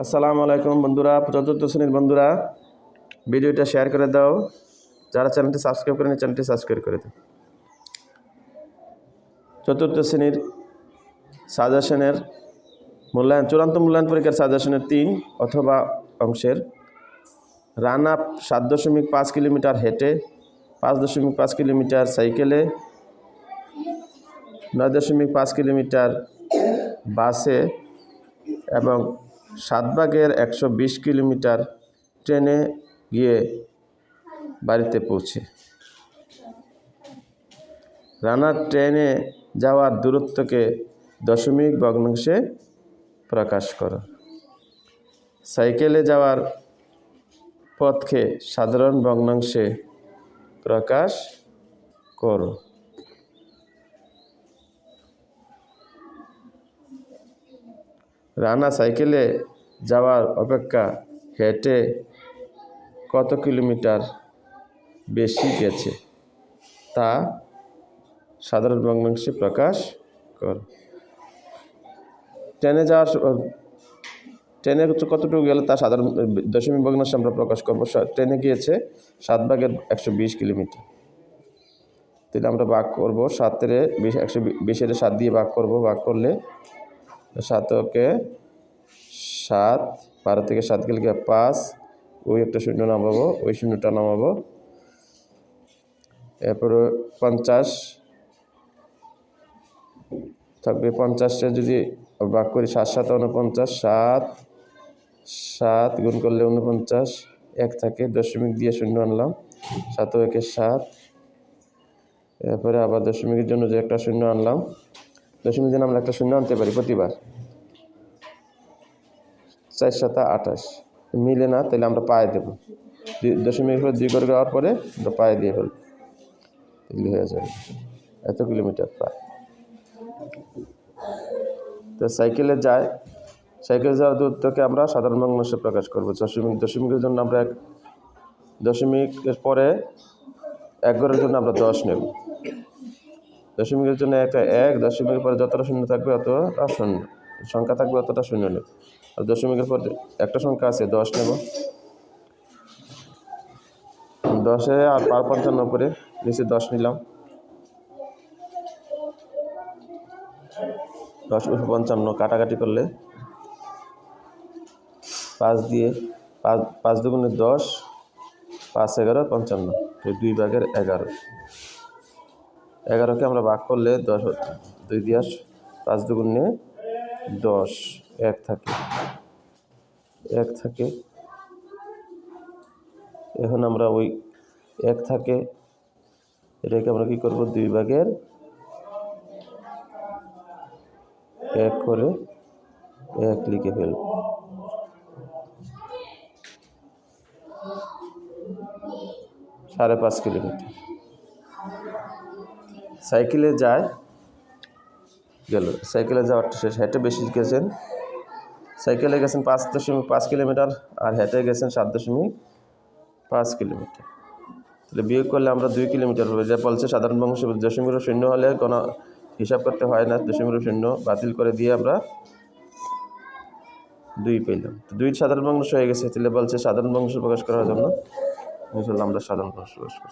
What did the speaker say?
আসসালামু আলাইকুম বন্ধুরা, চতুর্থ শ্রেণীর বন্ধুরা, ভিডিওটা শেয়ার করে দাও। যারা চ্যানেলটি সাবস্ক্রাইব করেনি চ্যানেলটি সাবস্ক্রাইব করে দাও। চতুর্থ শ্রেণীর সাজেশনের মূল্যায়ন, চূড়ান্ত মূল্যায়ন পরীক্ষার সাজেশনের 3 অথবা অংশের রান আপ 7.5 কিলোমিটার হেঁটে, 5.5 কিলোমিটার সাইকেলে, 9.5 কিলোমিটার বাসে এবং 7/120 কিলোমিটার ট্রেনে গিয়ে বাড়িতে পৌঁছে। রানার ট্রেনে যাওয়ার দূরত্বকে দশমিক ভগ্নাংশে প্রকাশ করো। সাইকেলে যাওয়ার পথকে সাধারণ ভগ্নাংশে প্রকাশ করো। রানা সাইকেলে যাওয়ার অপেক্ষা হেঁটে কত কিলোমিটার বেশি গেছে তা সাধারণ ভগ্নাংশে প্রকাশ কর। ট্রেনে কতটুকু গেলে তা সাধারণ দশমিক ভগ্নাংশে আমরা প্রকাশ করবো। ট্রেনে গিয়েছে 7/120 কিলোমিটার, তাহলে আমরা ভাগ করবো 120 7 দিয়ে ভাগ করবো। ভাগ করলে 7কে 7, 12 থেকে 7 গেলে 5, ওই একটা শূন্য নামাবো, ওই শূন্যটা নামাবো। এরপরে 50 থাকবে, 50টা যদি ভাগ করি 7 7 49, 7 গুণ করলে 49, 1 থাকে, দশমিক দিয়ে শূন্য আনলাম, 7 ও 1 7। এরপরে আবার দশমিকের জন্য যে একটা শূন্য আনলাম, দশমিক জন্য আমরা একটা শূন্য আনতে পারি প্রতিবার। 4 7 28 মিলে না, তাহলে আমরা পায়ে দেবো। দশমিকের পরে 2 করে দেওয়ার পরে আমরা পায়ে দিয়ে ফেলবো, এগুলি হয়ে যাবে এত কিলোমিটার প্রায়। তো সাইকেলে যাওয়ার দূরত্বকে আমরা সাধারণ ভগ্নাংশে প্রকাশ করবো। দশমিকের জন্য আমরা দশমিকের পরে 1 ঘরের জন্য আমরা 10 নেব। দশমিকের জন্য একটা 1, দশমিকের পরে যতটা শূন্য থাকবে অতটা শূন্য সংখ্যা থাকবে, অতটা শূন্য নেব। আর দশমিকের পর একটা সংখ্যা আছে 10 নেব। 10-এ আর 55 উপরে নিচে 10 নিলাম, 10 × 55 কাটাকাটি করলে 5 দিয়ে 5 দুগুণে 10, 5 11 55, 2/11। 11কে আমরা ভাগ করলে 2 দিয়ে 5 দুগুণে 10, 1 থাকে। এখন আমরা ওই 1 থাকে, এটাকে আমরা কি করব, 2/1 করে 1 লিখে ফেলব। সাড়ে 5 কিলোমিটার সাইকেলে সাইকেলে যাওয়ারটা শেষ। হেঁটে বেশি গেছেন, সাইকেলে গেছেন 5.5 কিলোমিটার আর হেঁটে গেছেন 7.5 কিলোমিটার। তাহলে বিয়োগ করলে আমরা 2 কিলোমিটার হবে। যা বলছে সাধারণ ভগ্নাংশে দশমিক শূন্য হলে কোনো হিসাব করতে হয় না, দশমিক শূন্য বাতিল করে দিয়ে আমরা 2 পেলাম। 2 সাধারণ ভগ্নাংশ হয়ে গেছে, তাহলে বলছে সাধারণ ভগ্নাংশ প্রকাশ করার জন্য আমরা সাধারণ ভগ্নাংশ প্রকাশ করছি।